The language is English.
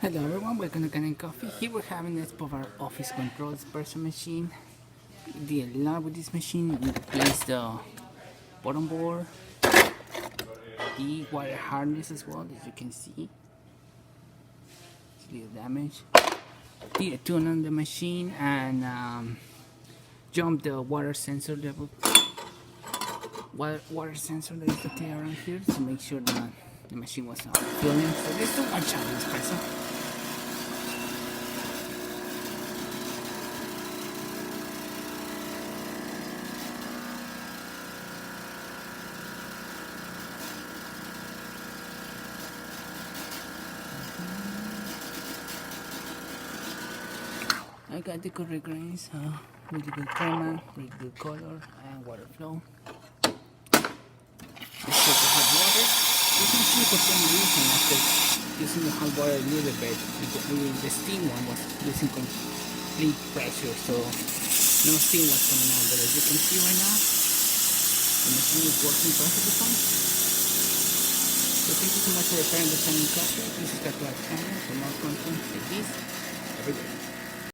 Hello everyone, welcome to Kanen Coffee. Here we're having the Expobar office control Espresso machine. We did a lot with this machine. We replaced the bottom board, the wire harness as well, as you can see. It's a little damage. Did a tune on the machine and jumped the water sensor level. Water sensor that is located around here to make sure that the machine was not filling. So there's too much on this Espresso. I got the correct grains, really good crema, really good color, and water flow. Let's check the hot water. You can see for some reason after using the hot water a little bit, the steam one was losing complete pressure, so no steam was coming out. But as you can see right now, the machine is working perfectly fine. So thank you so much for repairing the Kanen coffee. This is Kanen for more content like this every day.